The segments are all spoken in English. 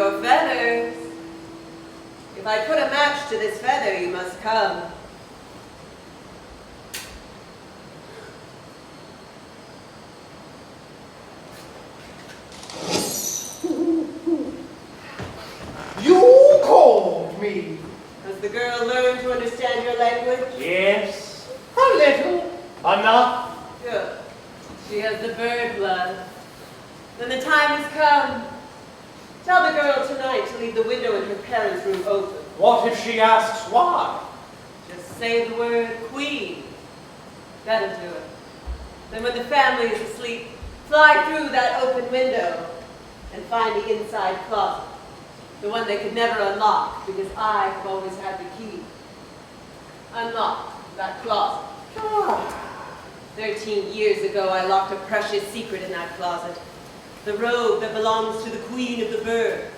your feathers. If I put a match to this feather, you must come. You called me. Has the girl learned to understand your language? Yes, a little. Enough. Good. She has the bird blood. Then the time has come. Tell the girl tonight to leave the window in her parents' room open. What if she asks why? Just say the word queen. That'll do it. Then when the family is asleep, fly through that open window and find the inside closet. The one they could never unlock because I have always had the key. Unlock that closet. 13 years ago, I locked a precious secret in that closet. The robe that belongs to the queen of the birds.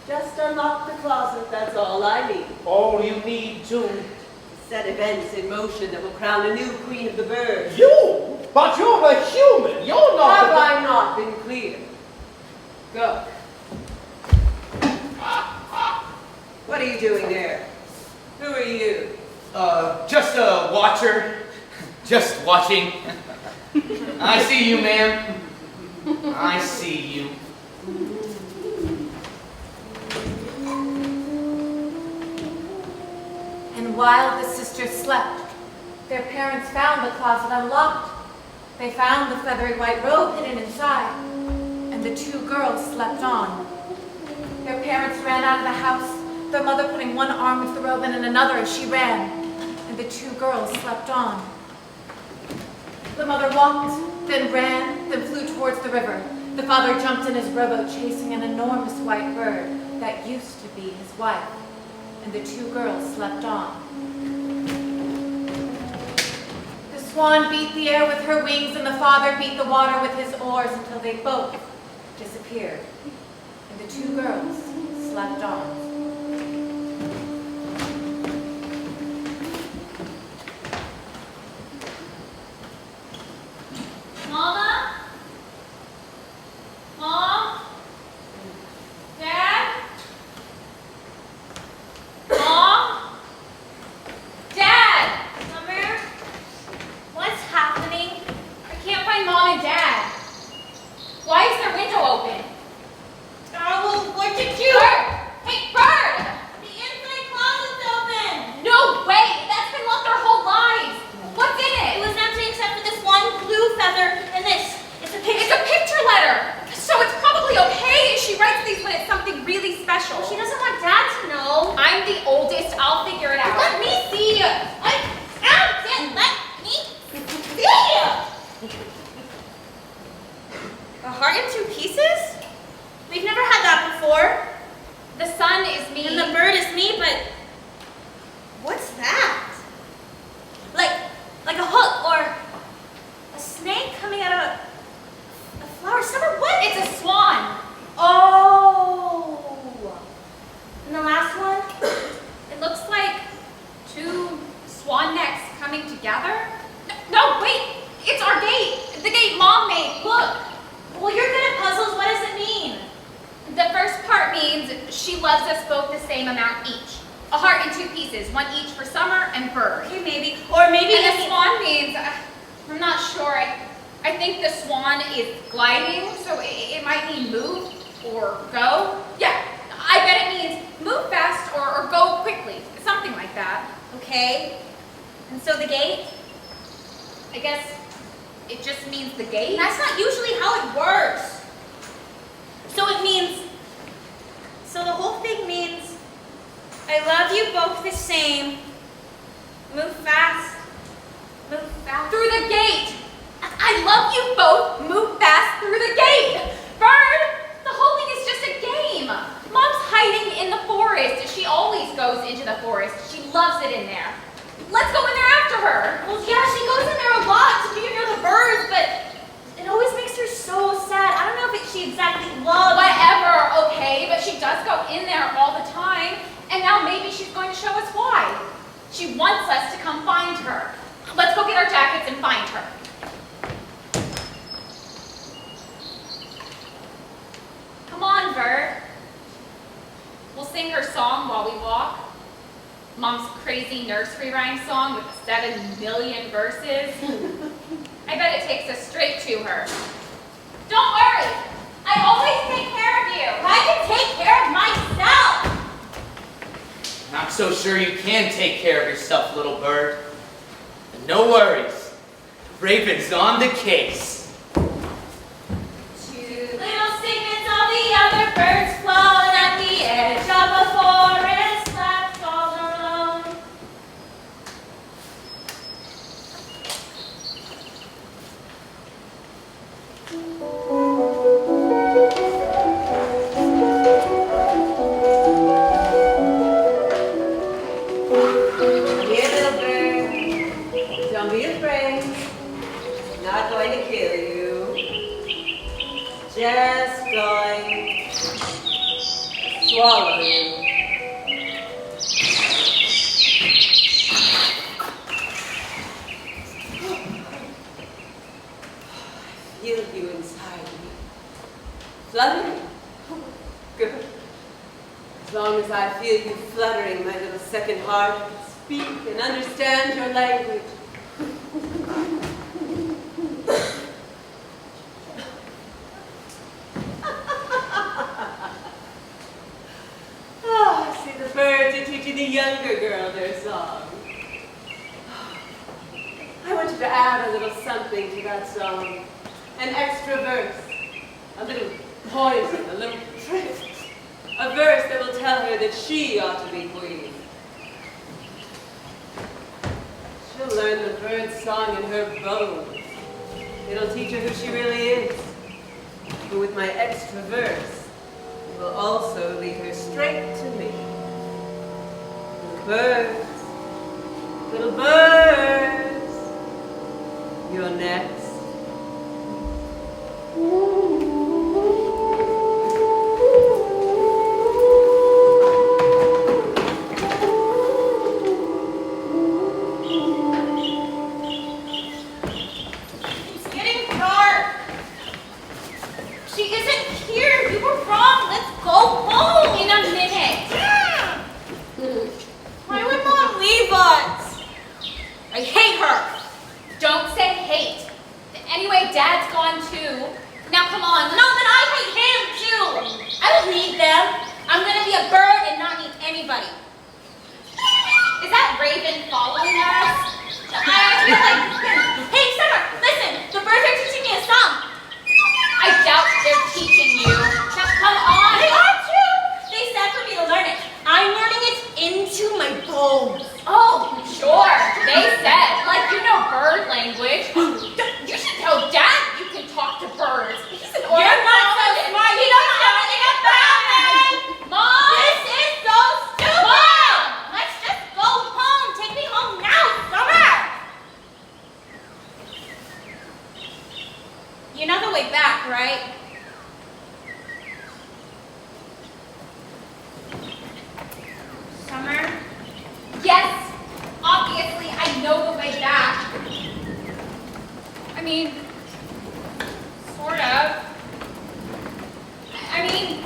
Just unlock the closet, that's all I need. All you need to. Set events in motion that will crown a new queen of the birds. You? But you're a human. You're not. Have I not been clear? Go. What are you doing there? Who are you? Just a watcher. Just watching. I see you, ma'am. I see you. And while the sisters slept, their parents found the closet unlocked. They found the feathery white robe hidden inside, and the two girls slept on. Their parents ran out of the house, their mother putting one arm with the robe and in another as she ran, and the two girls slept on. The mother walked, then ran, then flew towards the river. The father jumped in his rowboat chasing an enormous white bird that used to be his wife, and the two girls slept on. The swan beat the air with her wings, and the father beat the water with his oars until they both disappeared, and the two girls slept on. Mama? Mom? Dad? Mom? Dad! Summer? What's happening? I can't find Mom and Dad. Why is their window open? Oh, what did you... Bird! Hey, Bird! The inside closet's open! No way! That's been locked our whole lives! What's in it? It was empty except for this one blue feather and this. It's a picture. It's a picture letter! So it's probably okay if she writes these when it's something really special. She doesn't want Dad to know. I'm the oldest. I'll figure it out. Let me see. Let me see. A heart in two pieces? We've never had that before. The sun is me. And the bird is me, but what's that? Like a hook or a snake coming out of a flower. Summer, what? It's a swan. Oh. And the last one? It looks like two swan necks coming together. No, wait. It's our gate. The gate Mom made. Look. Well, you're good at puzzles. What does it mean? The first part means she loves us both the same amount each. A heart in two pieces, one each for Summer and Bird. Okay, maybe. Or maybe and the swan means, I'm not sure. I think the swan is gliding, so it might mean move or go. Yeah, I bet it means move fast or go quickly. Something like that. Okay. And so the gate? I guess it just means the gate? That's not usually how it works. So it means, so the whole thing means, I love you both the same. Move fast. Move fast. Through the gate. I love you both. Move fast through the gate. Bird, the whole thing is just a game. Mom's hiding in the forest. She always goes into the forest. She loves it in there. Let's go in there after her. Well, yeah, she goes in there a lot to be near the birds, but it always makes her so sad. I don't know if she exactly loves... Whatever, okay, but she does go in there all the time. And now maybe she's going to show us why. She wants us to come find her. Let's go get our jackets and find her. Come on, Bird. Mom's crazy nursery rhyme song with 7 million verses. I bet it takes us straight to her. Don't worry, I always take care of you. I can take care of myself. Not so sure you can take care of yourself, little bird. But no worries. Raven's on the case. 2 little segments of the other birds flown at the edge of a forest left all alone. Here, little bird. Don't be afraid. Not going to kill you. Just going to swallow you. Feel you inside me. Fluttering. Good. As long as I feel you fluttering, my little second heart can speak and understand your language. See, the birds are teaching the younger girl their song. I want you to add a little something to that song. An extra verse. A little poison, a little trick. A verse that will tell her that she ought to be queen. She'll learn the bird song in her bones. It'll teach her who she really is. But with my extra verse, it will also lead her straight to me. Little birds, you're next. It's getting dark. She isn't here. You were wrong. Let's go home. In a minute. Why would Mom leave us? I hate her. Don't say hate. Anyway, Dad's gone too. Now come on. No, then I hate him too. I don't need them. I'm gonna be a bird and not need anybody. Is that Raven following us? I feel like... Hey, Summer, listen. The birds are teaching me a song. I doubt they're teaching you. Now come on. They are too. They said for me to learn it. I'm learning it into my bones. Oh, sure. They said. Like you know bird language. You should tell Dad you can talk to birds. He's an ornithologist. You're not so smart. He don't know anything about it. Mom. This is so stupid. Mom. Let's just go home. Take me home now, Summer. You know the way back, right? Summer? Yes, obviously I know the way back. I mean, sort of. I mean,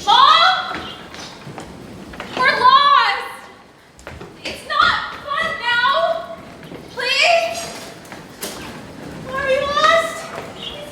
Mom? We're lost! It's not fun now! Please? Are we lost? Is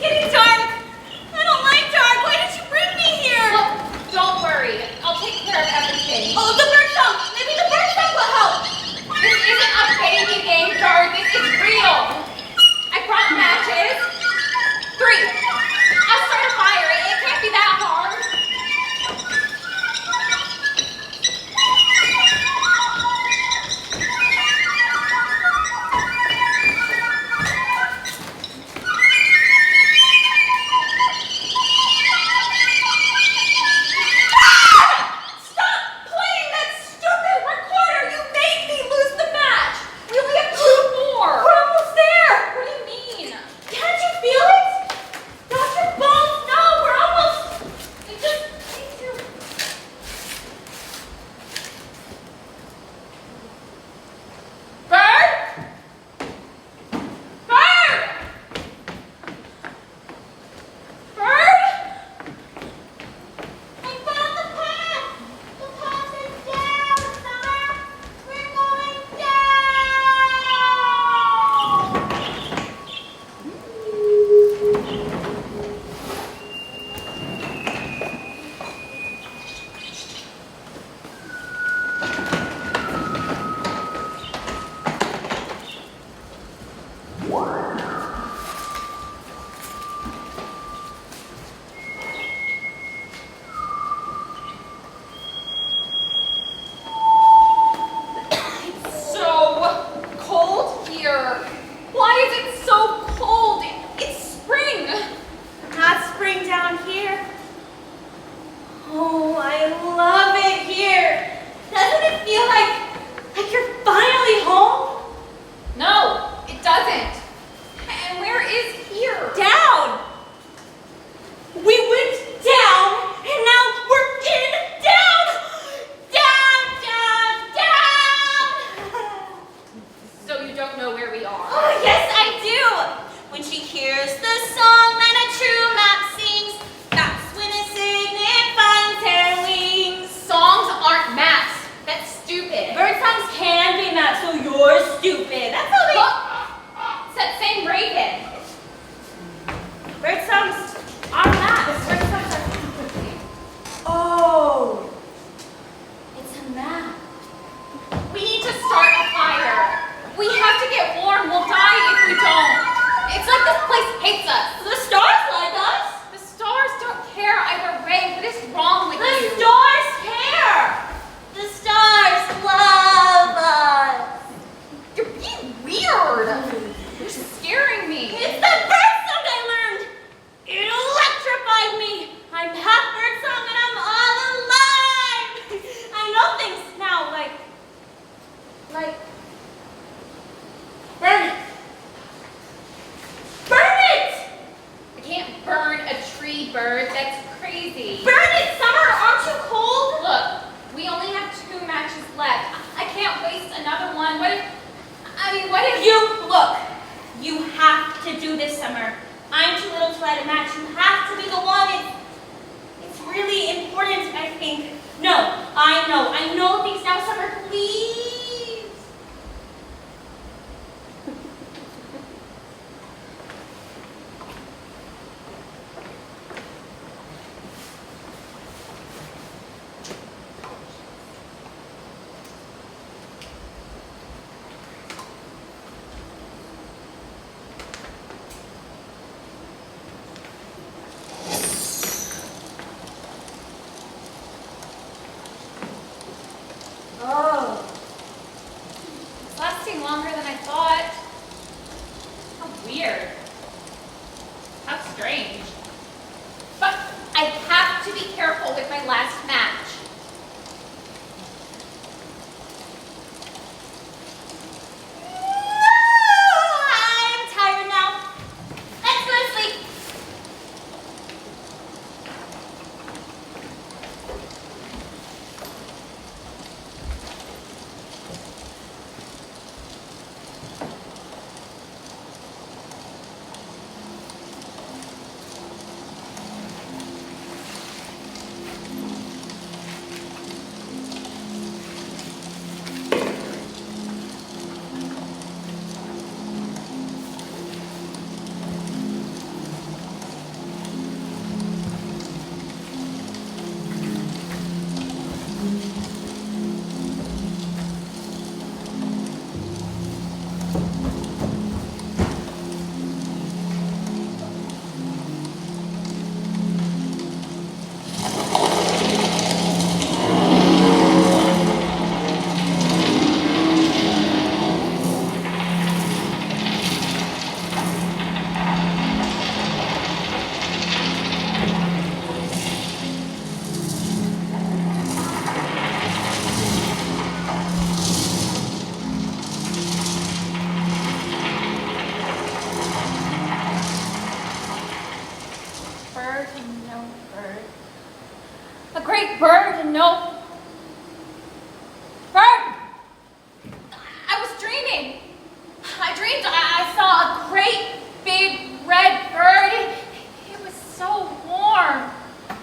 the song that a true map sings. That's when a cygnet finds her wings. Songs aren't maps. That's stupid. Bird songs can be maps, so you're stupid. That's how they... Look! It's that same Raven. Bird songs are maps. Bird songs are... Oh. It's a map. We need to start a fire. We have to get warm. We'll die if we don't. It's like this place hates us. The stars like us. The stars don't care either way. What is wrong with you? The stars care. The stars love us. You're being weird. You're scaring me. It's the bird song I learned. It electrified me. I'm half bird song and I'm all alive. I know things now, like burn it. Burn it! I can't burn a tree, Bird. That's crazy. Burn it, Summer! Aren't you cold? Look, we only have 2 matches left. I can't waste another one. What if you look? You have to do this, Summer. I'm too little to light a match. You have to be the one. It's really important, I think. No, I know things now, Summer. Please. Oh. It's lasting longer than I thought. How weird. How strange. But I have to be careful with my last match. I'm tired now. Let's go to sleep. A great bird and no... Bird! I was dreaming. I dreamed I saw a great big red bird. It was so warm.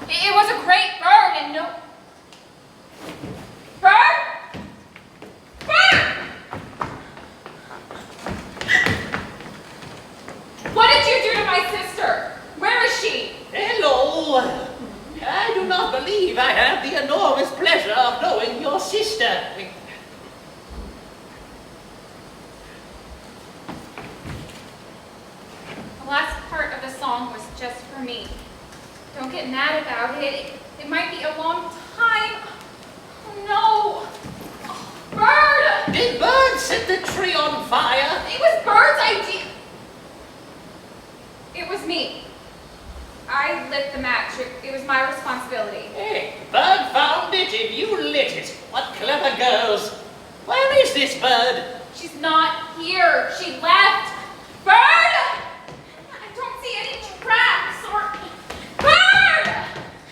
It was a great bird and no... Bird? Bird! What did you do to my sister? Where is she? Hello. I do not believe I have the enormous pleasure of knowing your sister. The last part of the song was just for me. Don't get mad about it. It might be a long time. Oh no! Oh, Bird! Did Bird set the tree on fire? It was Bird's idea. It was me. I lit the match. It was my responsibility. Hey, Bird found it and you lit it. What clever girls. Where is this Bird? She's not here. She left. Bird! I don't see any tracks or... Bird!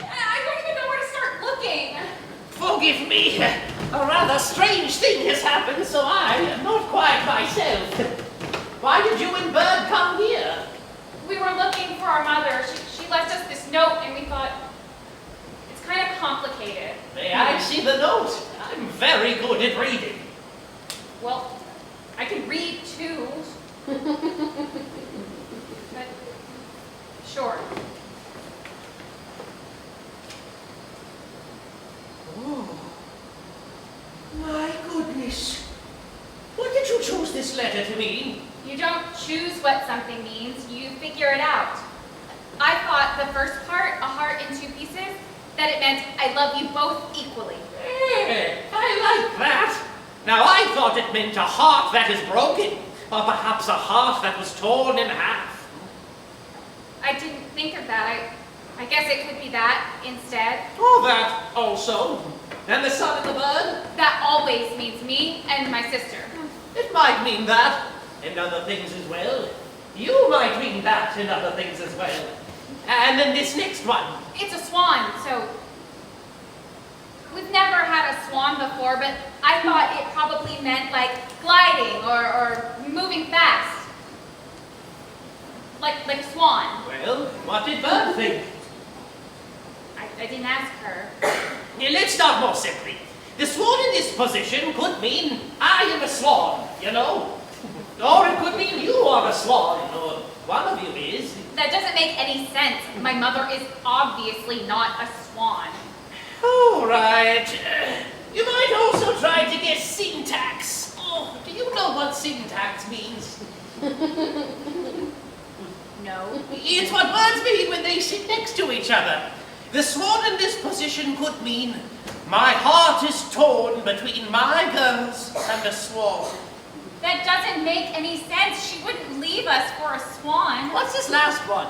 I don't even know where to start looking. Forgive me. A rather strange thing has happened, so I am not quite myself. Why did you and Bird come here? We were looking for our mother. She left us this note, and we thought it's kind of complicated. May I see the note? I'm very good at reading. Well, I can read too. But sure. Oh, my goodness. What did you choose this letter to mean? You don't choose what something means, you figure it out. I thought the first part, a heart in two pieces, that it meant I love you both equally. I like that. Now, I thought it meant a heart that is broken, or perhaps a heart that was torn in half. I didn't think of that. I guess it could be that instead. Oh, that also. And the sun and the bird? That always means me and my sister. It might mean that, and other things as well. You might mean that and other things as well. And then this next one. It's a swan, so we've never had a swan before, but I thought it probably meant like gliding or moving fast. Like a swan. Well, what did Bird think? I didn't ask her. Now, let's start more simply. The swan in this position could mean I am a swan, you know? Or it could mean you are a swan, or one of you is. That doesn't make any sense. My mother is obviously not a swan. All right. You might also try to guess syntax. Oh, do you know what syntax means? No. It's what words mean when they sit next to each other. The swan in this position could mean, my heart is torn between my girls and a swan. That doesn't make any sense. She wouldn't leave us for a swan. What's this last one?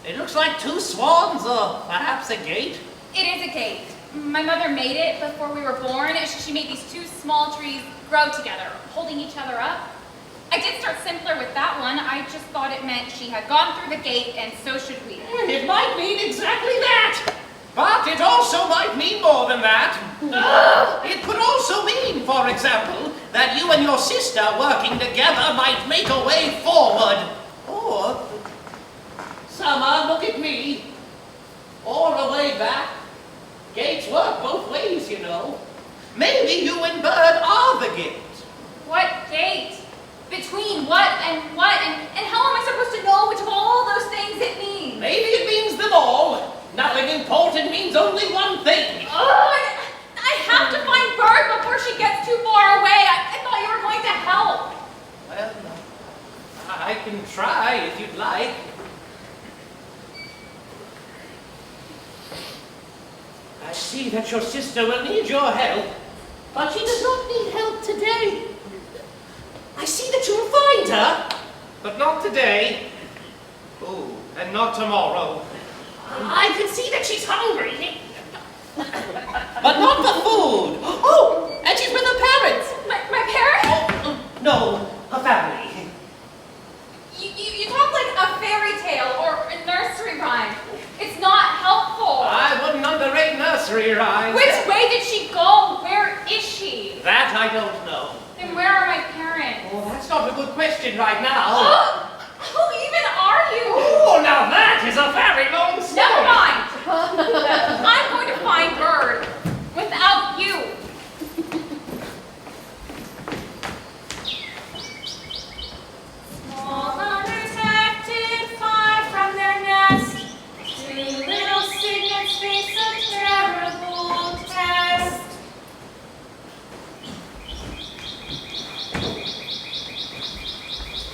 It looks like two swans, or perhaps a gate. It is a gate. My mother made it before we were born. She made these two small trees grow together, holding each other up. I did start simpler with that one. I just thought it meant she had gone through the gate, and so should we. It might mean exactly that. But it also might mean more than that. It could also mean, for example, that you and your sister working together might make a way forward. Or, Summer, look at me. Or a way back. Gates work both ways, you know. Maybe you and Bird are the gate. What gate? Between what? And how am I supposed to know which of all those things it means? Maybe it means them all. Nothing important means only one thing. Oh, I have to find Bird before she gets too far away. I thought you were going to help. Well, I can try if you'd like. I see that your sister will need your help, but she does not need help today. I see that you will find her, but not today. Oh, and not tomorrow. I can see that she's hungry, but not for food. Oh, and she's with her parents. My parents? Oh, no, her family. You talk like a fairy tale or a nursery rhyme. It's not helpful. I wouldn't underrate nursery rhymes. Which way did she go? Where is she? That I don't know. And where are my parents? Oh, that's not a good question right now. Who even are you? Oh, now that is a very long story. Never mind. I'm going to find Bird without you. Small undetected fly from their nest. Two little cygnets face a terrible test.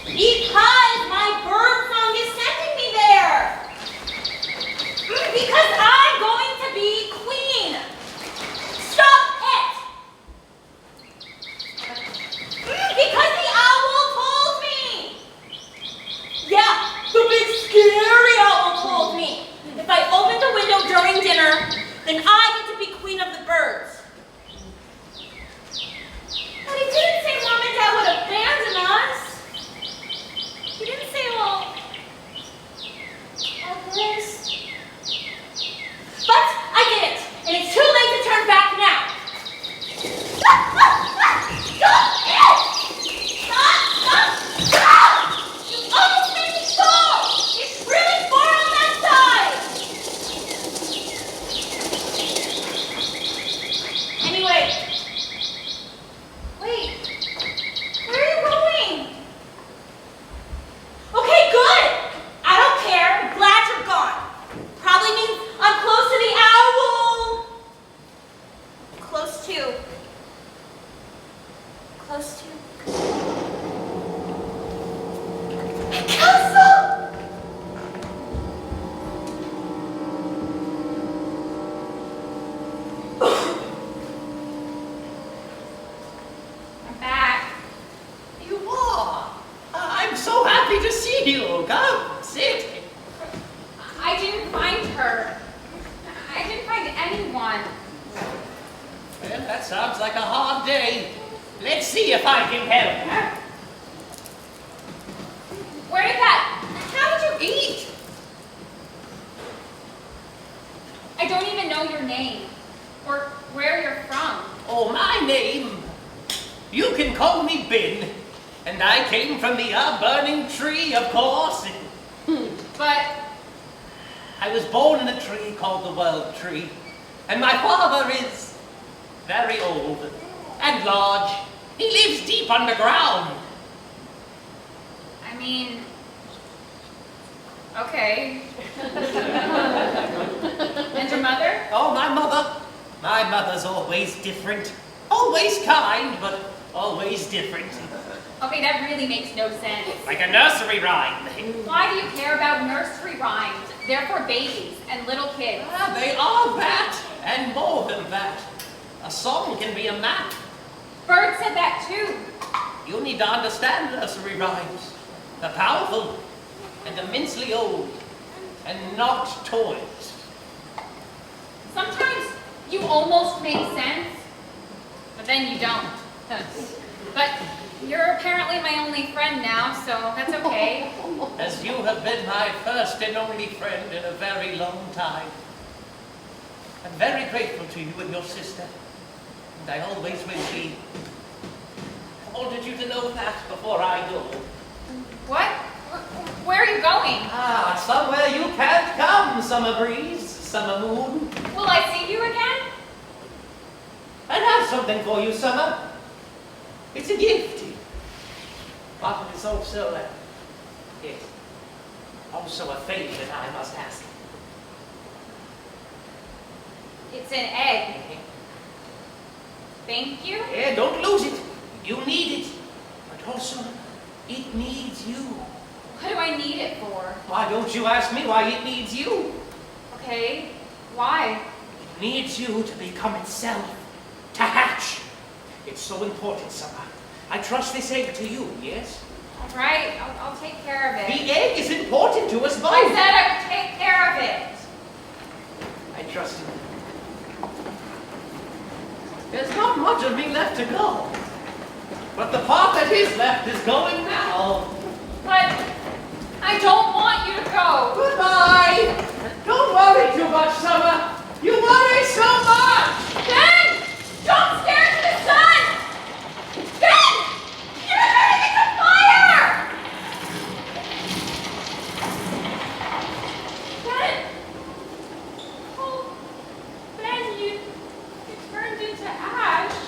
Because my bird song is sending me there. Because I'm going to be queen. Stop it. Because the owl told me. Yeah, the big scary owl told me. If I opened a window during dinner, then I get to be queen of the birds. But he didn't say Mom and Dad would abandon us. He didn't say, well, like this. But I did it, and it's too late to turn back now. Stop it! Stop! You almost made me fall! It's really far sounds like a hard day. Let's see if I can help. Where did that? How did you eat? I don't even know your name or where you're from. Oh, my name? You can call me Ben. And I came from the burning tree, of course. But I was born in a tree called the World Tree. And my father is very old and large. He lives deep underground. I mean, okay. And your mother? Oh, my mother. My mother's always different. Always kind, but always different. Okay, that really makes no sense. Like a nursery rhyme. Why do you care about nursery rhymes? They're for babies and little kids. Ah, they are that, and more than that. A song can be a map. Bird said that too. You need to understand nursery rhymes. They're powerful and immensely old, and not toys. Sometimes you almost make sense, but then you don't. But you're apparently my only friend now, so that's okay. As you have been my first and only friend in a very long time. I'm very grateful to you and your sister, and I always will be. I wanted you to know that before I go. What? Where are you going? Ah, somewhere you can't come, summer breeze, summer moon. Will I see you again? I have something for you, Summer. It's a gift. But it's also a favor that I must ask. It's an egg. Thank you. Yeah, don't lose it. You need it. But also, it needs you. What do I need it for? Why don't you ask me why it needs you? Okay, why? It needs you to become itself. To hatch. It's so important, Summer. I trust this egg to you, yes? All right, I'll take care of it. The egg is important to us both. I said I would take care of it. I trust you. There's not much of me left to go. But the part that is left is going now. But I don't want you to go. Goodbye. Don't worry too much, Summer. You worry so much. Ben! Don't stare into the sun! Ben! You're turning into fire! Ben! Oh, Ben, you turned into ash.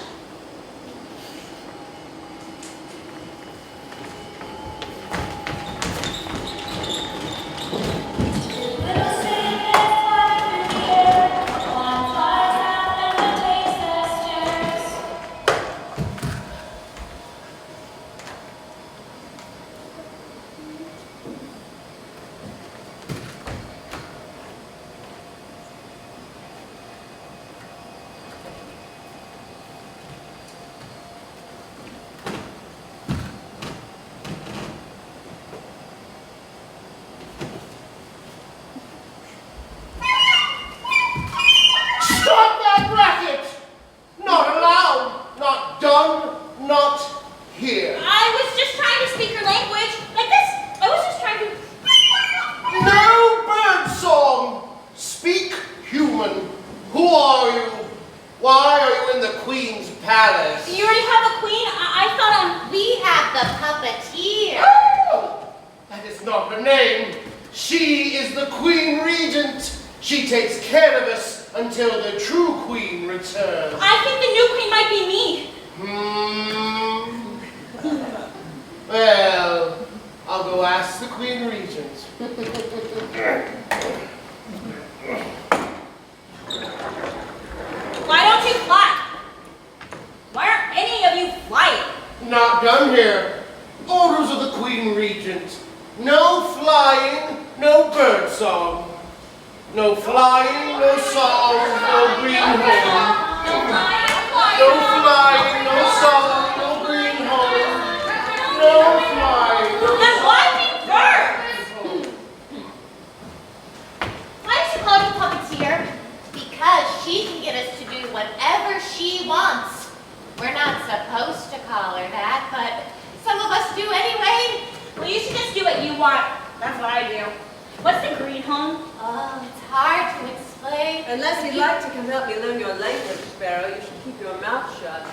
Stop that racket! Not allowed, not done, not here. I was just trying to speak your language. Like this. I was just trying to... No bird song! Speak human. Who are you? Why are you in the Queen's palace? You already have a queen? I thought we had the puppeteer. Oh, that is not her name. She is the Queen Regent. She takes care of us until the true Queen returns. I think the new queen might be me. Well, I'll go ask the Queen Regent. Why don't you fly? Why aren't any of you flying? Not done here. Orders of the Queen Regent. No flying, no bird song. No flying, no song, no green home. No flying, no song, no green home. No flying, no Then song. why be birds? Why did she call you puppeteer? Because she can get us to do whatever she wants. We're not supposed to call her that, but some of us do anyway. Well, you should just do what you want. That's what I do. What's the green home? Oh, it's hard to explain. Unless you'd like to come help me learn your language, Sparrow, you should keep your mouth shut.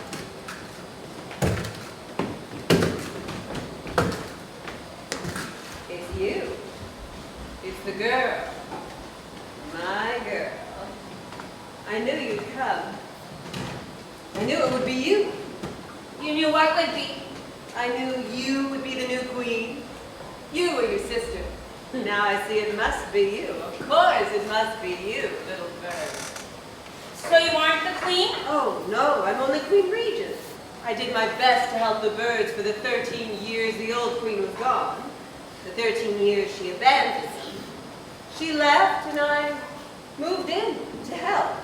It's you. It's the girl. My girl. I knew you'd come. I knew it would be you. You knew what would be. I knew you would be the new queen. You or your sister. Now I see it must be you. Of course it must be you, little bird. So you aren't the queen? Oh, no, I'm only Queen Regent. I did my best to help the birds for the 13 years the old queen was gone. The 13 years she abandoned them. She left and I moved in to help.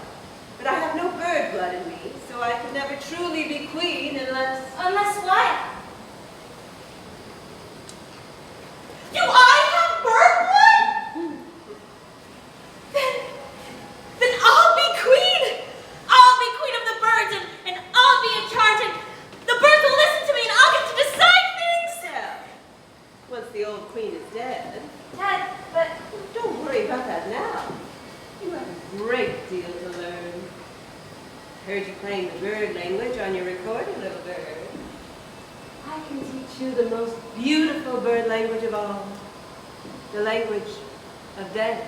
But I have no bird blood in me, so I could never truly be queen unless... Unless what? Do I have bird blood? Then I'll be queen. I'll be queen of the birds and I'll be in charge and the birds will listen to me and I'll get to decide things. Yeah. Once the old queen is dead. Dad, but Don't worry about that now. You have a great deal to learn. Heard you playing the bird language on your recorder, little bird. I can teach you the most beautiful bird language of all. The language of dance.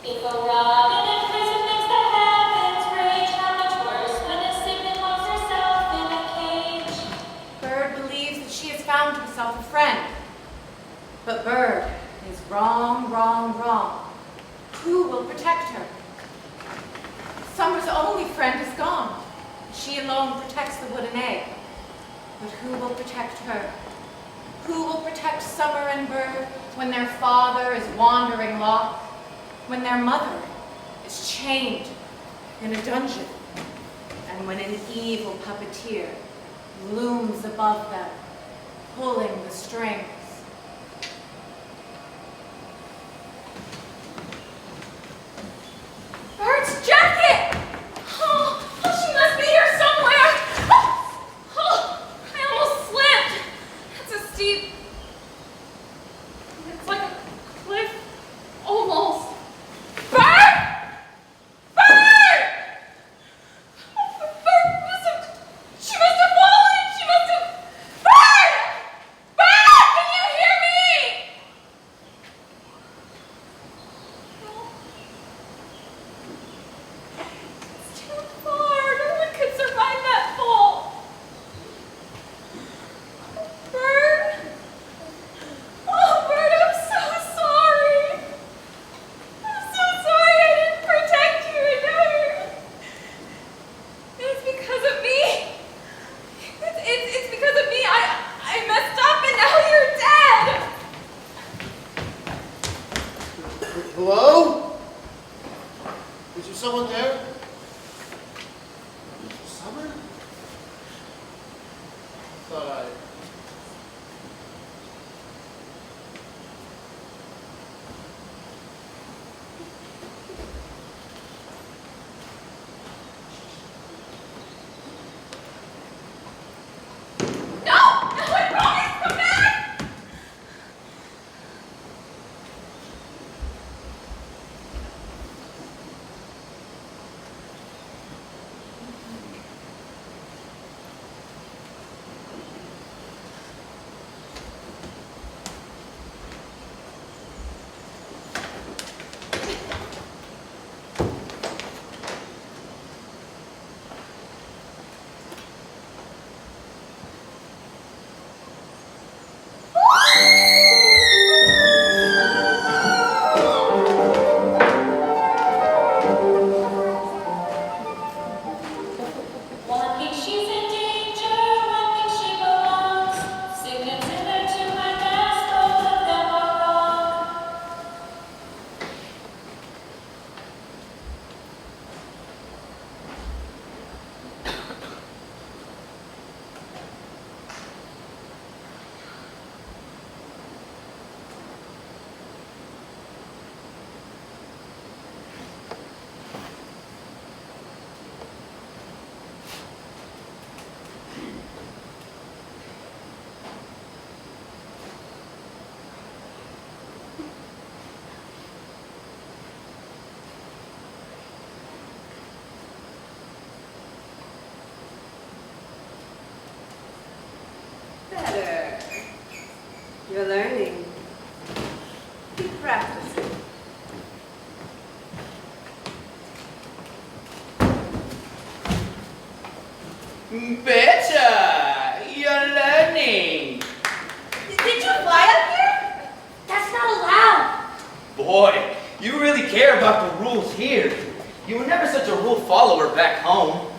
If a robin in prison makes the heavens rage, how much worse when a cygnet locks herself in a cage? Bird believes that she has found herself a friend. But Bird is wrong, wrong, wrong. Who will protect her? Summer's only friend is gone. She alone protects the wooden egg. But who will protect her? Who will protect Summer and Bird when their father is wandering lost? When their mother is chained in a dungeon? And when an evil puppeteer looms above them, pulling the strings? Bird's jacket! Oh, she must be here somewhere. Oh, I almost slipped. That's a steep. It's like a cliff. Almost. Bird! Bird! Bird must have. She must have fallen. She must have. Bird! Bird! Can you hear me? It's too far. No one could survive that fall. Bird? Oh, Bird, I'm so sorry. I'm so sorry I didn't protect you and now it's because of me. It's because of me. I messed up and now you're dead. Hello? Is there someone there? Summer? Thought I... No! No, I promise! Come back! You're learning. Keep practicing. Better! You're learning! Did you fly up here? That's not allowed. Boy, you really care about the rules here. You were never such a rule follower back home.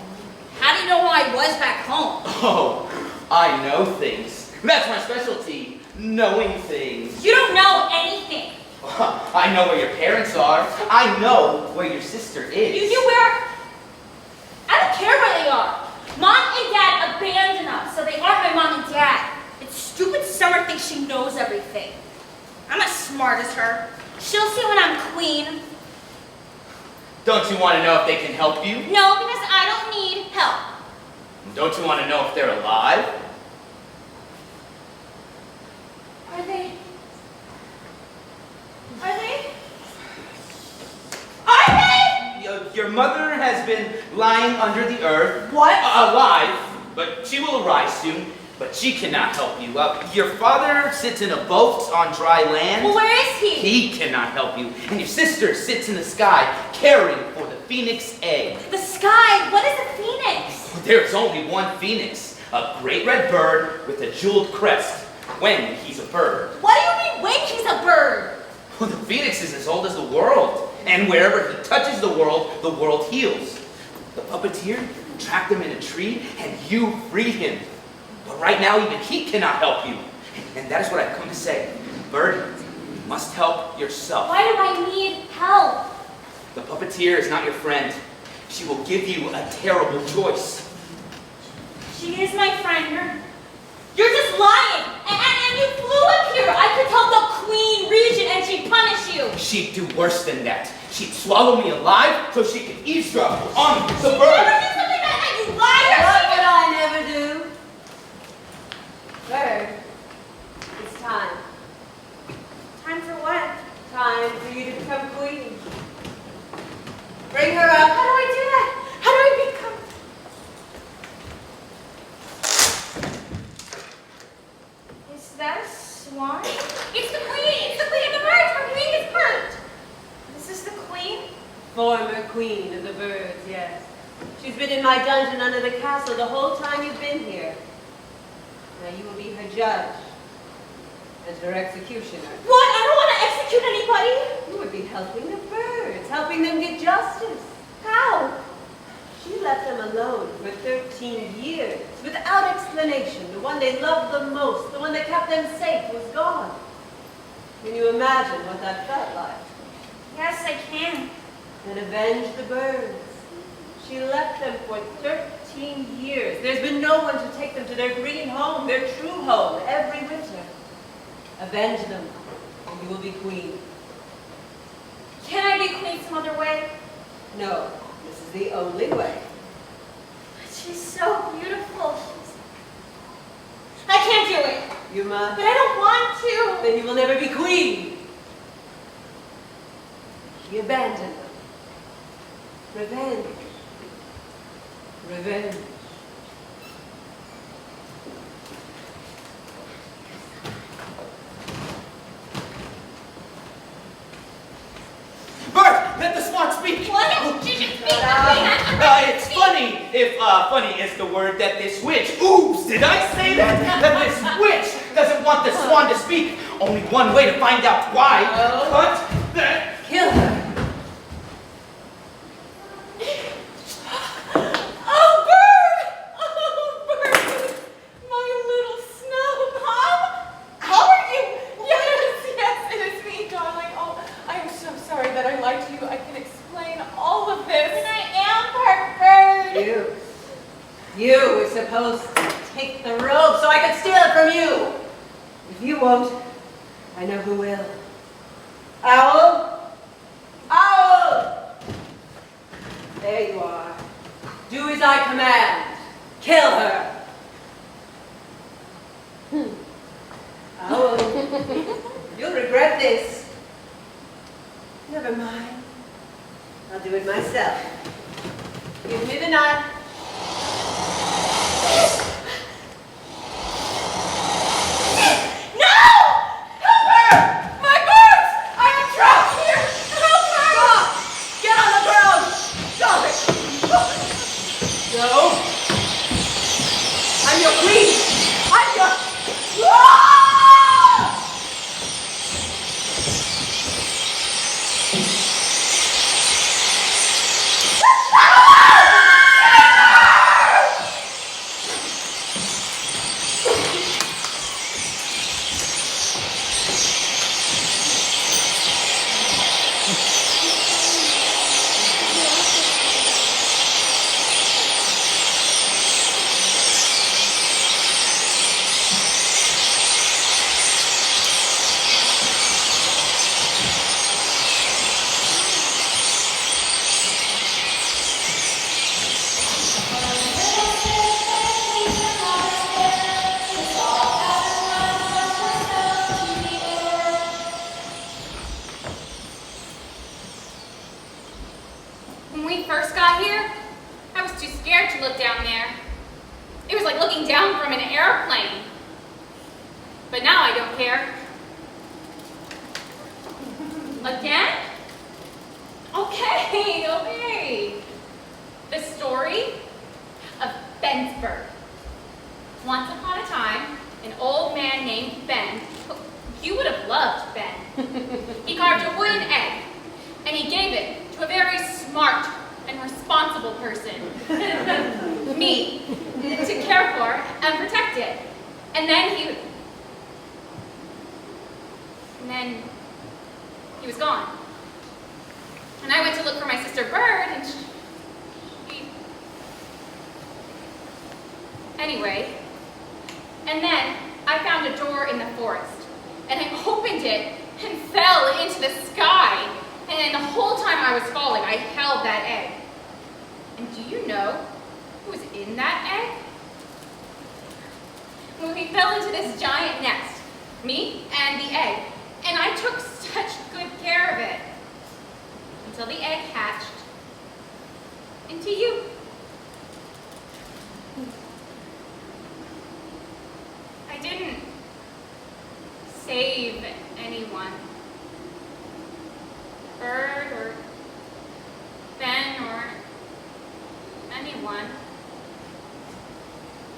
How do you know who I was back home? Oh, I know things. That's my specialty, knowing things. You don't know anything. I know where your parents are. I know where your sister is. You knew where? I don't care where they are. Mom and Dad abandoned us, so they aren't my mom and dad. It's stupid Summer thinks she knows everything. I'm as smart as her. She'll see when I'm queen. Don't you want to know if they can help you? No, because I don't need help. Don't you want to know if they're alive? Are they? Are they? Are they? Your mother has been lying under the earth. What? Alive, but she will arise soon. But she cannot help you. Your father sits in a boat on dry land. Well, where is he? He cannot help you. And your sister sits in the sky caring for the phoenix egg. The sky. What is a phoenix? There's only one phoenix, a great red bird with a jeweled crest, when he's a bird. What do you mean when he's a bird? Well, the phoenix is as old as the world, and wherever he touches the world heals. The puppeteer trapped him in a tree, and you freed him. But right now, even he cannot help you. And that is what I've come to say. Bird, you must help yourself. Why do I need help? The puppeteer is not your friend. She will give you a terrible choice. She is my friend. You're just lying. And you flew up here. I could tell the Queen Regent and she'd punish you. She'd do worse than that. She'd swallow me alive so she could eavesdrop on the Never bird. do something like that, you liar. What would I never do? Bird, it's time. Time for what? Time for you to become queen. Bring her up. How do I do that? How do I become... Is that a swan? It's the queen! It's the queen of the birds! Her wing is hurt! This is the queen? Former queen of the birds, yes. She's been in my dungeon under the castle the whole time you've been here. Now you will be her judge and her executioner. What? I don't want to execute anybody! You would be helping the birds, helping them get justice. How? She left them alone for 13 years, without explanation. The one they loved the most, the one that kept them safe, was gone. Can you imagine what that felt like? Yes, I can. And avenge the birds. She left them for 13 years. There's been no one to take them to their green home, their true home, every winter. Avenge them, and you will be queen. Can I be queen some other way? No, this is the only way. She's so beautiful. I can't do it. You must. But I don't want to. Then you will never be queen. She abandoned them. Revenge. Revenge. Bird, let the swan speak. What? Did you speak the It's funny, if funny is the word, that this witch, oops, did I say that? That this witch doesn't want the swan to speak. Only one way to find out why. Oh. Cut that. Kill her. Oh, bird! Oh, bird! My little snow. Mom? How are you? Yes, it is me, darling. Oh, I am so sorry that I lied to you. I can explain all of this. And I am bird. You were supposed to take the robe so I could steal it from you. If you won't, I know who will. Owl? Owl! There you are. Do as I command. Kill her. Owl, you'll regret this. Never mind. I'll do it myself. Give me the knife. No! to look down there. It was like looking down from an airplane. But now I don't care. Again? Okay. The story of Ben's bird. Once upon a time, an old man named Ben, you would have loved Ben. He carved a wooden egg, and he gave it to a very smart and responsible person, me, to care for and protect it. And then he was gone. And I went to look for my sister Bird, and she... Anyway, and then I found a door in the forest, and I opened it and fell into the sky. And the whole time I was falling, I held that egg. And do you know who was in that egg? When we fell into this giant nest, me and the egg, and I took such good care of it until the egg hatched into you. I didn't save anyone. Bird or Ben or anyone.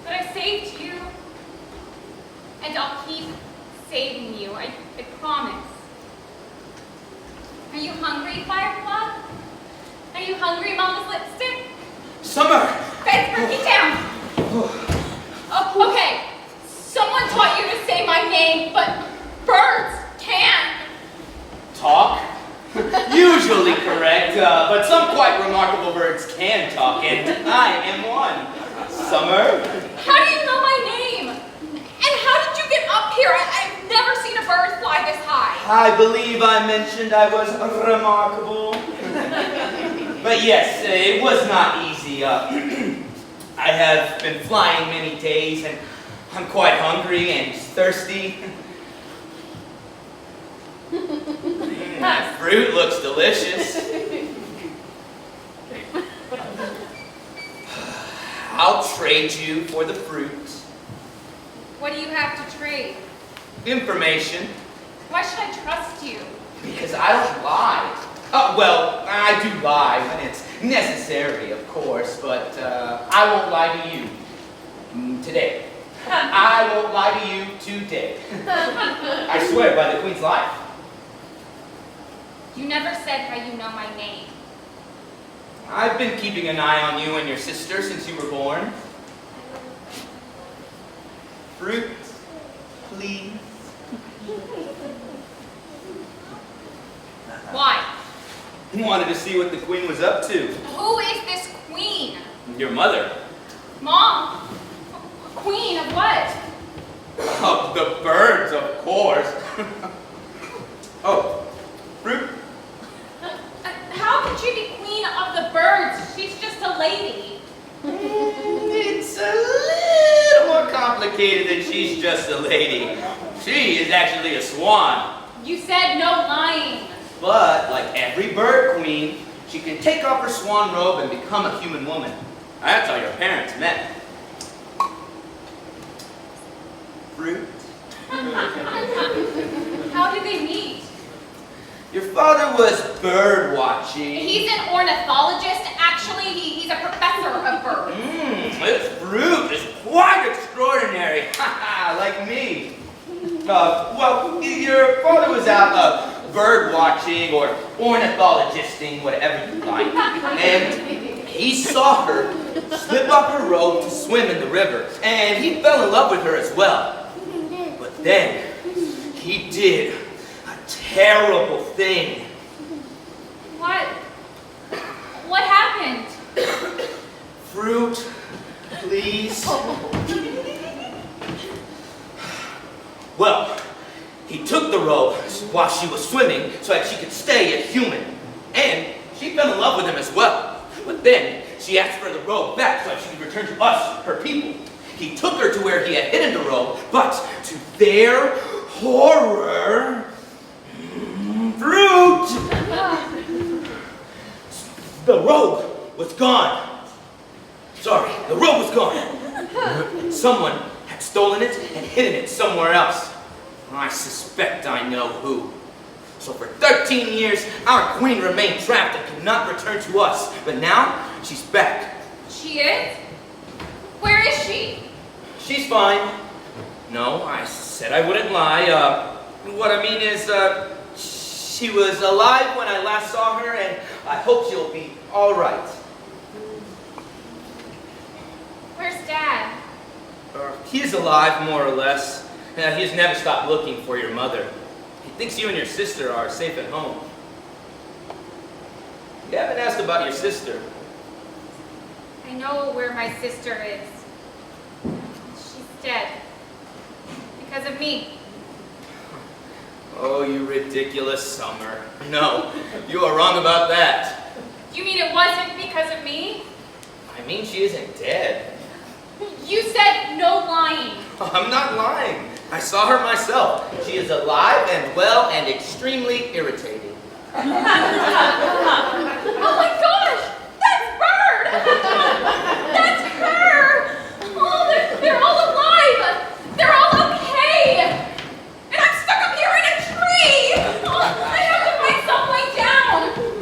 But I saved you. And I'll keep saving you. I promise. Are you hungry, Firefly? Are you hungry, Mama's lipstick? Summer! Bedford, get down! Oh, okay. Someone taught you to say my name, but birds can't. Talk? Usually correct, but some quite remarkable birds can talk, and I am one. Summer? How do you know my name? And how did you get up here? I've never seen a bird fly this high. I believe I mentioned I was remarkable. But yes, it was not easy. I have been flying many days, and I'm quite hungry and thirsty. That fruit looks delicious. I'll trade you for the fruit. What do you have to trade? Information. Why should I trust you? Because I don't lie. Well, I do lie when it's necessary, of course, but I won't lie to you today. I won't lie to you today. I swear by the Queen's life. You never said how you know my name. I've been keeping an eye on you and your sister since you were born. Fruit, please. Why? Wanted to see what the Queen was up to. Who is this queen? Your mother. Mom? Queen of what? Of the birds, of course. Oh, fruit? How could she be queen of the birds? She's just a lady. It's a little more complicated than she's just a lady. She is actually a swan. You said no lying. But, like every bird queen, she can take off her swan robe and become a human woman. That's how your parents met. Fruit? How did they meet? Your father was bird watching. He's an ornithologist. Actually, he's a professor of birds. This fruit is quite extraordinary. Like me. Well, your father was out bird watching or ornithologisting, whatever you like, and he saw her slip off her robe to swim in the river, and he fell in love with her as well. But then he did a terrible thing. What? What happened? Fruit, please. Well, he took the robe while she was swimming so that she could stay a human. And she fell in love with him as well. But then she asked for the robe back so that she could return to us, her people. He took her to where he had hidden the robe, but to their horror, fruit! The robe was gone. Sorry, the robe was gone. Someone had stolen it and hidden it somewhere else. I suspect I know who. So for 13 years, our queen remained trapped and could not return to us. But now, she's back. She is? Where is she? She's fine. No, I said I wouldn't lie. What I mean is, she was alive when I last saw her, and I hope she'll be all right. Where's Dad? He's alive, more or less. He's never stopped looking for your mother. He thinks you and your sister are safe at home. You haven't asked about your sister. I know where my sister is. She's dead. Because of me. Oh, you ridiculous Summer. No, you are wrong about that. You mean it wasn't because of me? I mean, she isn't dead. You said no lying. I'm not lying. I saw her myself. She is alive and well and extremely irritating. Oh my gosh! That's Bird! That's her! Oh, they're all alive! They're all okay! And I'm stuck up here in a tree! Oh, I have to find some way down!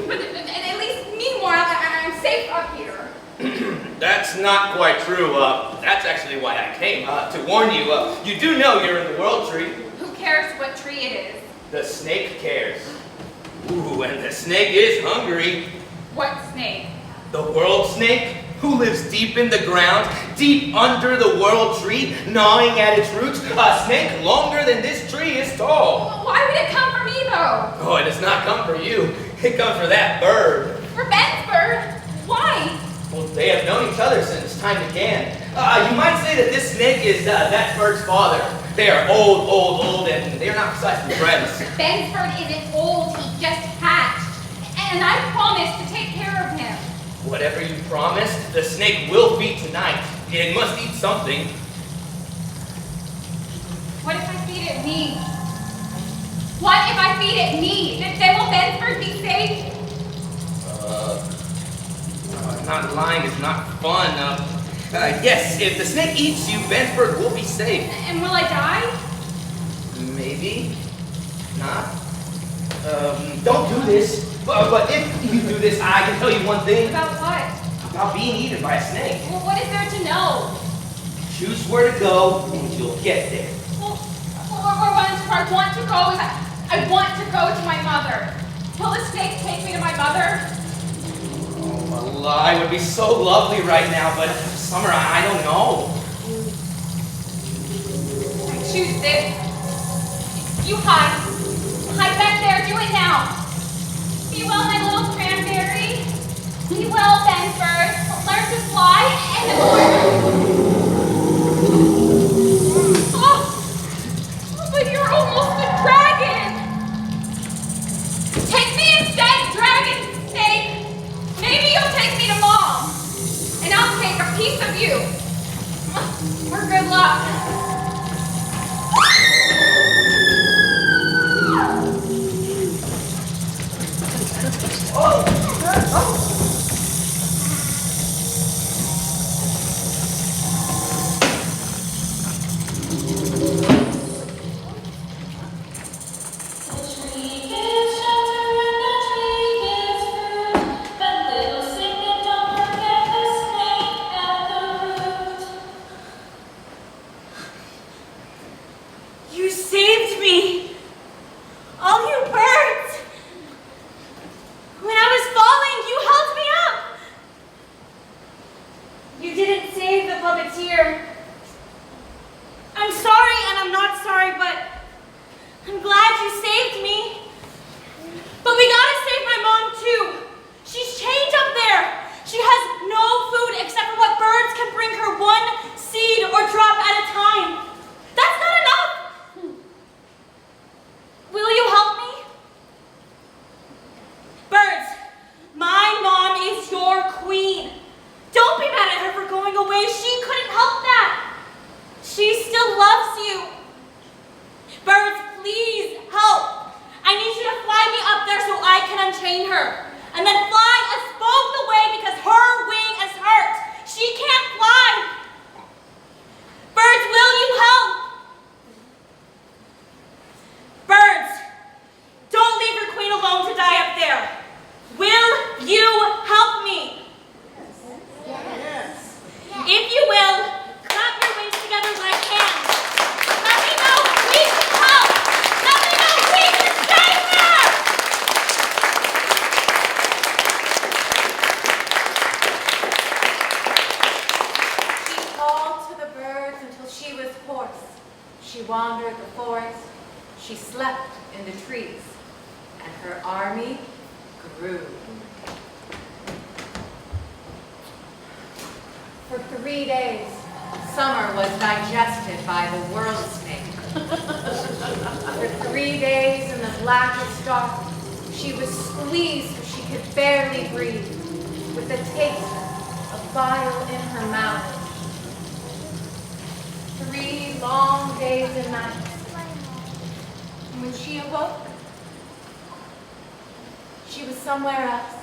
But at least meanwhile, I'm safe up here. That's not quite true. That's actually why I came, to warn you. You do know you're in the World Tree. Who cares what tree it is? The snake cares. Ooh, and the snake is hungry. What snake? The World Snake, who lives deep in the ground, deep under the World Tree, gnawing at its roots. A snake longer than this tree is tall. Why would it come for me, though? Oh, it does not come for you. It comes for that bird. For Ben's bird? Why? Well, they have known each other since time began. You might say that this snake is that bird's father. They are old, and they are not precisely friends. Ben's bird isn't old, he just hatched. And I promised to take care of him. Whatever you promised, the snake will feed tonight. It must eat something. What if I feed it me? What if I feed it me? Then will Ben's bird be safe? Not lying is not fun. Yes, if the snake eats you, Ben's bird will be safe. And will I die? Maybe. Not. Don't do this. But if you do this, I can tell you one thing. About what? About being eaten by a snake. Well, what is there to know? Choose where to go, and you'll get there. Well, where I want to go is I want to go to my mother. Will the snake take me to my mother? Oh, a lie would be so lovely right now, but Summer, I don't know. I choose this. You hide. Hide back there. Do it now. Be well, my little cranberry. Be well, Ben's bird. Learn to fly and oh, but you're almost a dragon. Take me instead, dragon snake. Maybe you'll take me to Mom, and I'll take a piece of you. For good luck. You saved me! All you birds! When I was falling, you held me up! You didn't save the puppeteer. I'm sorry and I'm not sorry, but I'm glad you saved me. But we gotta save my mom too. She's chained up there. She has no food except for what birds can bring her, one seed or drop at a time. That's not enough. Will you help me? Birds, my mom is your queen. Don't be mad at her for going away. She couldn't help that. She still loves you. Birds, please help. I need you to fly me up there so I can unchain her. And then fly us both away because her wing is hurt. She can't She slept in the trees, and her army grew. For 3 days, Summer was digested by the world snake. For 3 days in the blackest dark, she was squeezed so she could barely breathe, with the taste of bile in her mouth. 3 long days and nights. And when she awoke, she was somewhere else.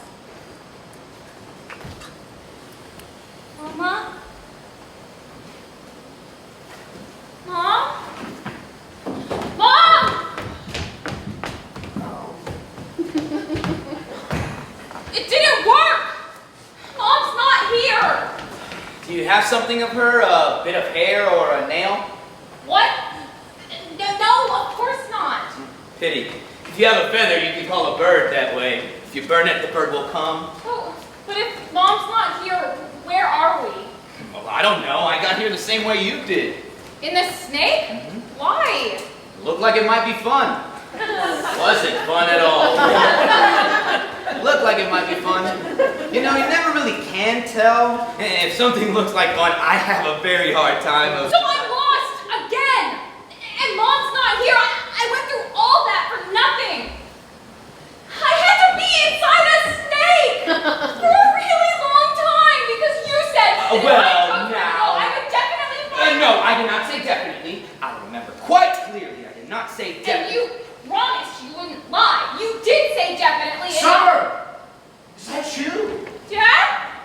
Mama? Mom? Mom! It didn't work! Mom's not here! Do you have something of her? A bit of hair or a nail? What? No, of course not. Pity. If you have a feather, you can call a bird that way. If you burn it, the bird will come. Oh, but if Mom's not here, where are we? Well, I don't know. I got here the same way you did. In the snake? Why? Looked like it might be fun. Wasn't fun at all. Looked like it might be fun. You know, you never really can tell. If something looks like fun, I have a very hard time of... So I'm lost again! And Mom's not here! I went through all that for nothing! I had to be inside a snake! For a really long time because you said that if well, I took now- control, I would definitely find No, I did not say definitely. I remember quite clearly. I did not say And definitely. you promised you wouldn't lie. You did say definitely. And Summer! Is that you? Dad?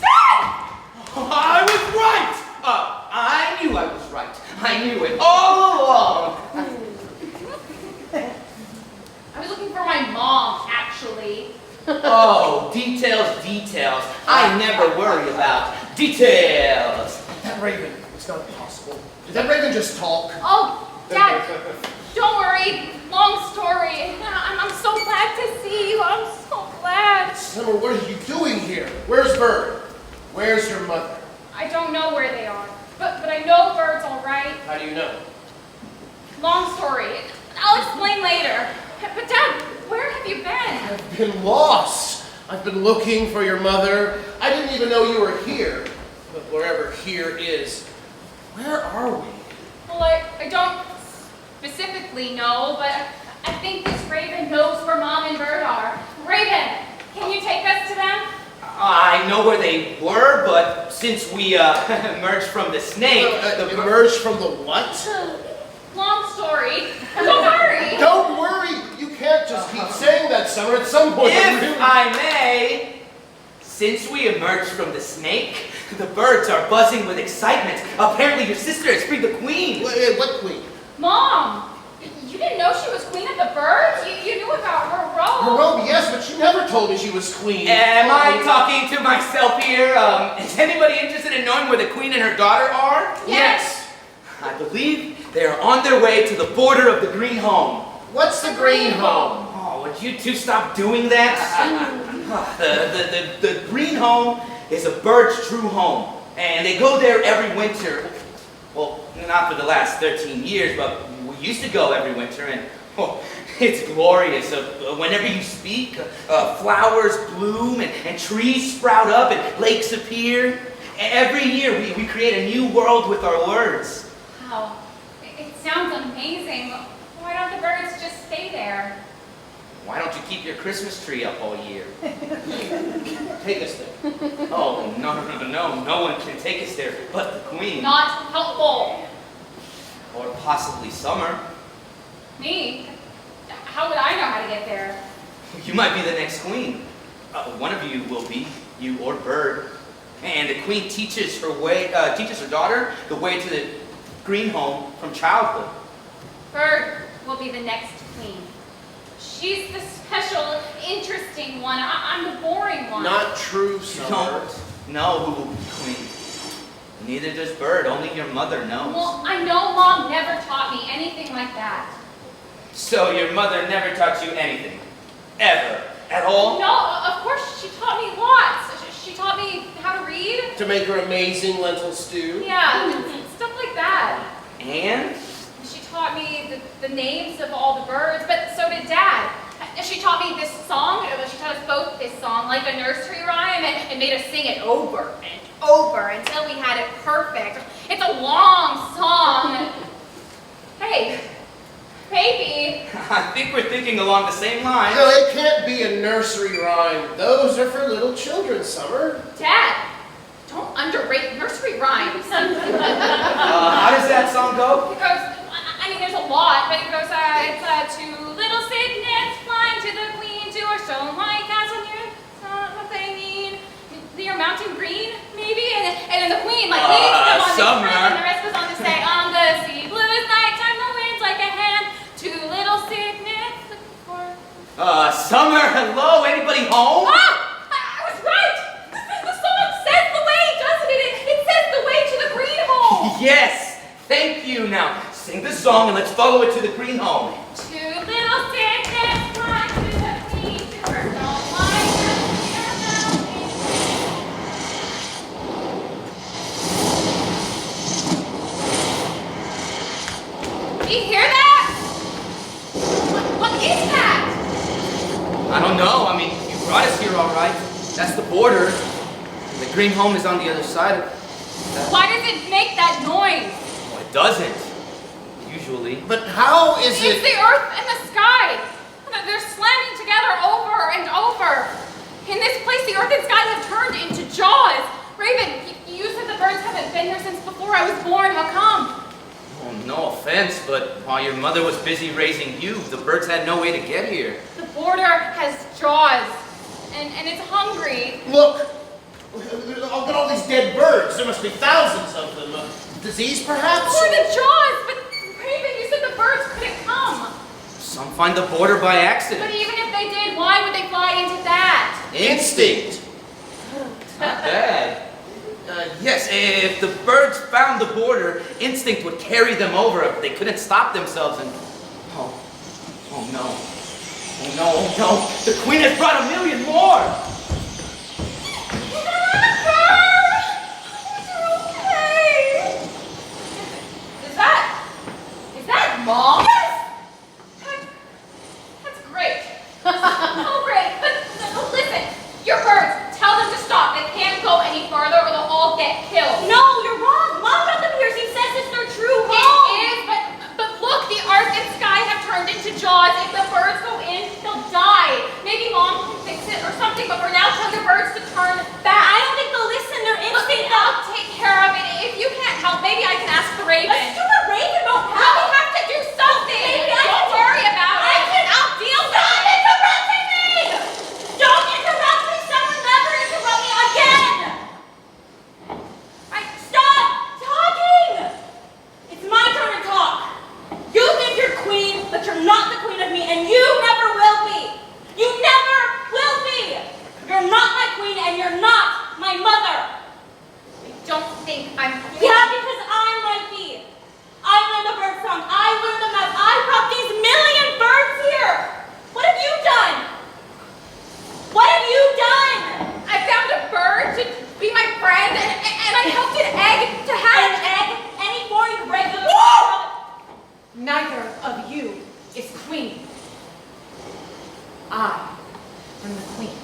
Dad! I was right! I knew I was right. I knew it all along. I was looking for my mom, actually. Oh, details, details. I never worry about details. That raven. It's not possible. Did that raven just talk? Oh, Dad, don't worry. Long story. I'm so glad to see you. I'm so glad. Summer, what are you doing here? Where's Bird? Where's your mother? I don't know where they are, but I know Bird's all right. How do you know? Long story. I'll explain later. But Dad, where have you been? I've been lost. I've been looking for your mother. I didn't even know you were here. But wherever here is, where are we? Well, I don't specifically know, but I think this Raven knows where Mom and Bird are. Raven, can you take us to them? I know where they were, but since we emerged from the snake, Emerged from the what? Long story. Don't worry. Don't worry. You can't just keep saying that, Summer. At some point, if I may, since we emerged from the snake, the birds are buzzing with excitement. Apparently your sister has freed the queen. What queen? Mom, you didn't know she was queen of the birds? You knew about her robe. Her robe, yes, but she never told me she was queen. Am I talking to myself here? Is anybody interested in knowing where the queen and her daughter are? Yes. I believe they are on their way to the border of the Green Home. What's the green home? Oh, would you two stop doing that? the Green Home is a bird's true home, and they go there every winter. Well, not for the last 13 years, but we used to go every winter, and oh, it's glorious. Whenever you speak, flowers bloom, and trees sprout up, and lakes appear. Every year, we create a new world with our words. Wow, it sounds amazing. Why don't the birds just stay there? Why don't you keep your Christmas tree up all year? Take us there. Oh, no one can take us there but the queen. Not helpful. Or possibly Summer. Me? How would I know how to get there? You might be the next queen. One of you will be, you or Bird. And the queen teaches her daughter the way to the Green Home from childhood. Bird will be the next queen. She's the special, interesting one. I'm the boring one. Not true, You Summer. don't know who will be queen. Neither does Bird, only your mother knows. Well, I know Mom never taught me anything like that. So your mother never taught you anything? Ever? At all? No, of course she taught me lots. She taught me how to read. To make her amazing lentil stew. Yeah, stuff like that. And? She taught taught me the names of all the birds, but so did Dad. She taught me this song. She taught us both this song, like a nursery rhyme, and made us sing it over and over until we had it perfect. It's a long song. Hey, baby. I think we're thinking along the same lines. No, it can't be a nursery rhyme. Those are for little children, Summer. Dad, don't underrate nursery rhymes. How does that song go? It goes, I mean, there's a lot, but it goes, it's two little cygnets flying to the queen to her stone white castle near, what they mean, near Mountain Green, maybe? And then the queen, like, leads them on Summer. this trip, and the rest goes on to say, on the sea blue is nighttime, the wind's like a hand, two little cygnets looking for... Summer, hello, anybody home? Ah! I was right! The song says the way, doesn't it? It says the way to the green home! Yes, thank you. Now, sing the song and let's follow it to the green home. Two little cygnets fly to the queen to her stone white castle near Mountain Green. Do you hear that? What is that? I don't know. I mean, you brought us here all right. That's the border. And the green home is on the other side of that. Why does it make that noise? Well, it doesn't. Usually. But how is It's it? the earth and the sky. They're slamming together over and over. In this place, the earth and sky have turned into jaws. Raven, you said the birds haven't been here since before I was born. How come? Oh, no offense, but while your mother was busy raising you, the birds had no way to get here. The border has jaws, and it's hungry. Look, look at all these dead birds. There must be thousands of them. Disease, perhaps? Or the jaws, but Raven, you said the birds couldn't come. Some find the border by But accident. even if they did, why would they fly into that? Instinct. Not bad. Yes, if the birds found the border, instinct would carry them over if they couldn't stop themselves and... Oh no. Oh no, oh no. The queen has brought 1,000,000 more! Is that Mom? Yes! That's great. Oh, great. But listen, your birds, tell them to stop. They can't go any farther or they'll all get killed. No, you're wrong. Mom brought them here. She says it's their true It home. is, but look, the earth and sky have turned into jaws. If the birds go in, they'll die. Maybe Mom can fix it or something, but for now, tell the birds to turn back. I don't think they'll listen. Their instinct. I'll take care of it. If you can't help, maybe I can ask the raven. Let's do what Raven won't But we help. have to do something. Maybe I Don't can- worry about it. I'll deal with Stop it. interrupting me! Don't interrupt me! Someone never interrupt me again! Stop talking! It's my turn to talk. You think you're queen, but you're not the queen of me, and you never will be. You never will be. You're not my queen, and you're not my mother. I don't think I'm. Yeah, because I might be. I learned the bird song. I learned the map. I brought these 1,000,000 birds here. What have you done? What have you done? I found a bird to be my friend, and I helped an egg to An hatch. egg? Any more irregular? Neither of you is queen. I am the queen.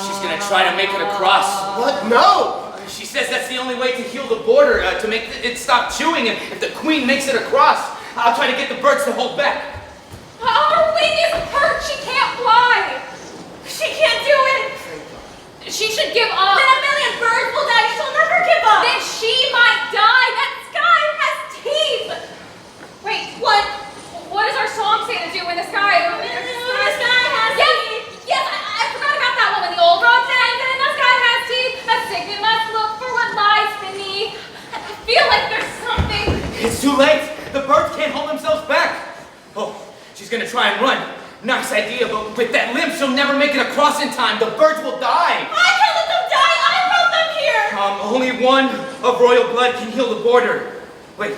She's gonna try to make it across. What? No! She says that's the only way to heal the border, to make it stop chewing, and if the queen makes it across, I'll try to get the birds to hold back. Her wing is hurt. She can't fly. She can't do it. She should give up. Then 1,000,000 birds will die. She'll never give up. Then she might die. That sky has teeth. Wait, what does our song say to do in the sky? The sky has teeth. Yes, I forgot about that one. When the old road ends and the sky has teeth, a cygnet must look for what lies beneath. I feel like there's something. It's too late. The birds can't hold themselves back. Oh, she's gonna try and run. Nice idea, but with that limp, she'll never make it across in time. The birds will die. I can't let them die. I brought them here. Only one of royal blood can heal the border. Wait,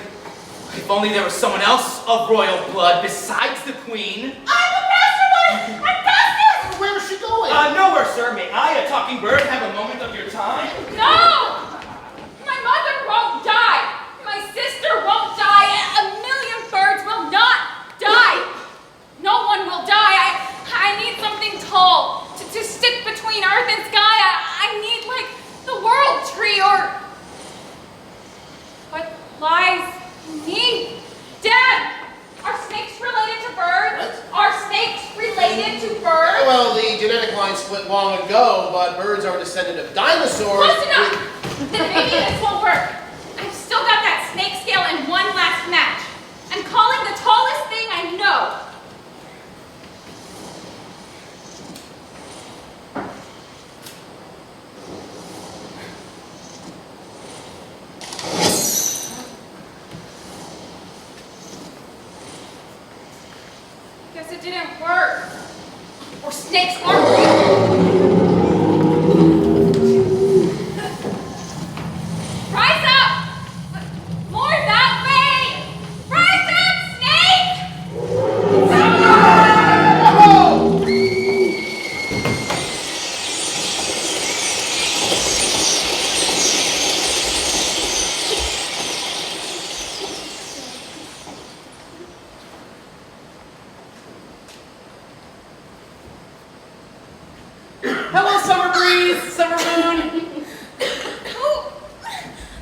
if only there was someone else of royal blood besides the queen. I'm the faster one. I'm faster. Where is she going? Nowhere, sir. May I, a talking bird, have a moment of your time? No! My mother won't die. My sister won't die. A million birds will not die. No one will die. I need something tall to stick between earth and sky. I need like the world tree or what lies in me. Dad, are snakes related to birds? Are snakes related to birds? Well, the genetic line split long ago, but birds are a descendant of dinosaurs. Close enough! Then maybe this will work. I've still got that snake scale and one last match. I'm calling the tallest thing I know. Guess it didn't work. Or snakes aren't real. Rise up! More that way! Rise up, snake! Hello, summer breeze, summer moon.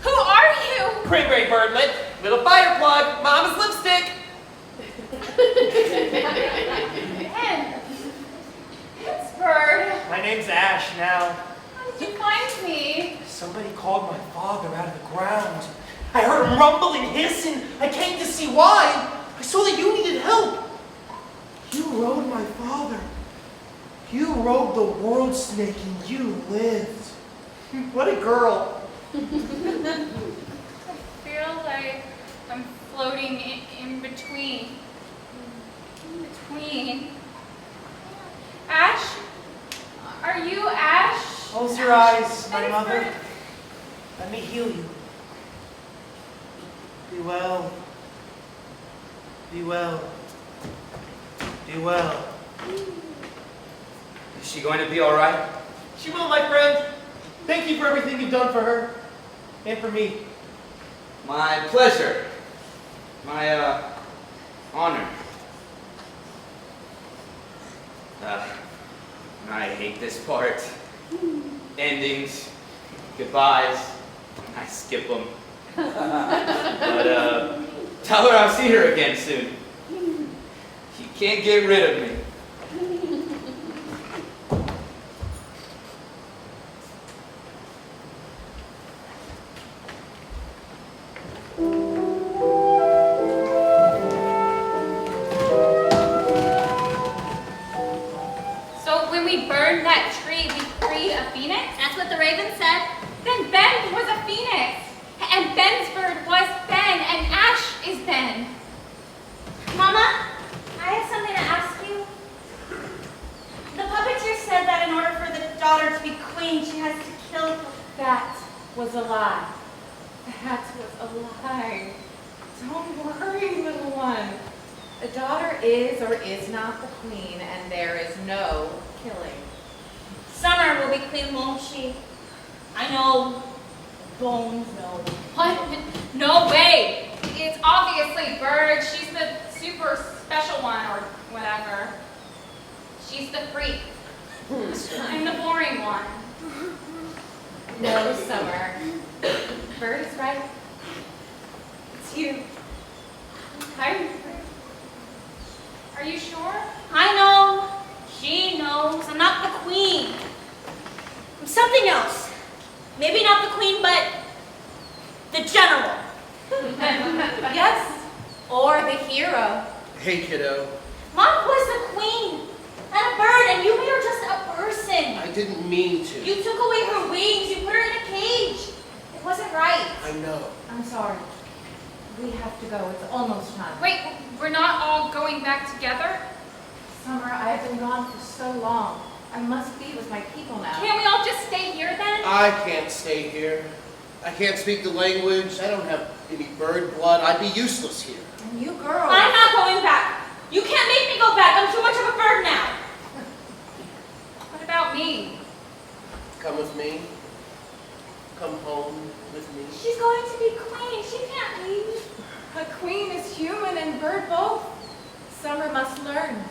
Who are you? Cranberry birdlet, little fire plug, mama's lipstick. Ben. Pittsburgh. My name's Ash now. How did you find me? Somebody called my father out of the ground. I heard him rumble and hiss and I came to see why. I saw that you needed help. You rode my father. You rode the world snake and you lived. What a girl. I feel like I'm floating in between. In between. Ash? Are you Ash? Close your eyes, my mother. Let me heal you. Be well. Be well. Be well. Is she going to be all right? She will, my friend. Thank you for everything you've done for her. And for me. My pleasure. My, honor. I hate this part. Endings, goodbyes, I skip them. But, tell her I'll see her again soon. She can't get rid of me. So when we burned that tree, we freed a phoenix? That's what the raven said. Then Ben was a phoenix. And Ben's bird was Ben, and Ash is Ben. Mama, I have something to ask you. The puppeteer said that in order for the daughter to be queen, she has to kill. That was a lie. That was a lie. Don't worry, little one. The daughter is or is not the queen, and there is no killing. Summer will be queen, won't she? I know. Bones know. What? No way. It's obviously Bird. She's the super special one or whatever. She's the freak. I'm the boring one. No, Summer. Bird is right. It's you. Are you sure? I know. She knows. I'm not the queen. I'm something else. Maybe not the queen, but the general. Yes, or the hero. Hey, kiddo. Mom was the queen, not a bird, and you made her just a person. I didn't mean to. You took away her wings. You put her in a cage. It wasn't right. I know. I'm sorry. We have to go. It's almost time. Wait, we're not all going back together? Summer, I've been gone for so long. I must be with my people now. Can't we all just stay here then? I can't stay here. I can't speak the language. I don't have any bird blood. I'd be useless here. And you girls. I'm not going back. You can't make me go back. I'm too much of a bird now. What about me? Come with me. Come home with me. She's going to be queen. She can't leave. A queen is human and bird both. Summer must learn,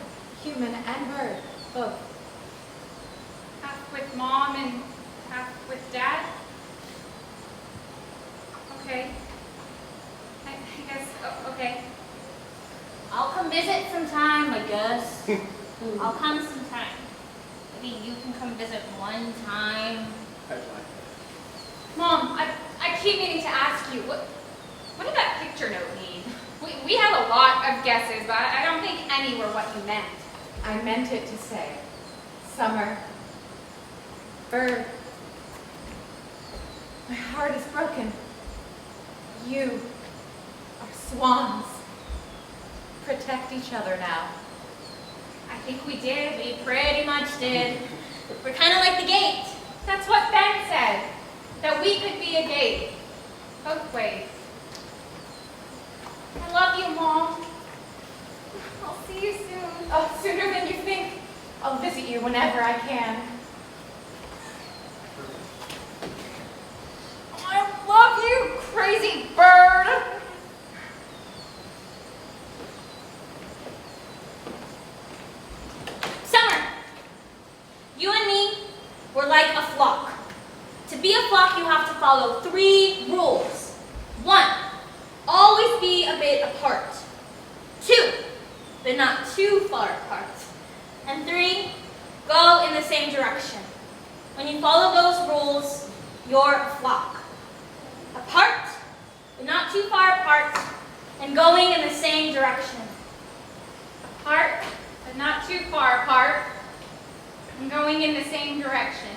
human and bird both. Half with mom and half with dad? Okay. I guess, okay. I'll come visit sometime, I guess. I'll come sometime. Maybe you can come visit one time. Mom, I keep meaning to ask you, what did that picture note mean? We had a lot of guesses, but I don't think any were what you meant. I meant it to say, summer, bird. My heart is broken. You are swans. Protect each other now. I think we did. We pretty much did. We're kind of like the gate. That's what Ben said, that we could be a gate, both ways. I love you, Mom. I'll see you soon. Oh, sooner than you think. I'll visit you whenever I can. I love you, crazy bird. Summer, you and me, we're like a flock. To be a flock, you have to follow 3 rules. 1, always be a bit apart. 2, but not too far apart. And 3, go in the same direction. When you follow those rules, you're a flock. Apart, but not too far apart, and going in the same direction. Apart, but not too far apart. I'm going in the same direction.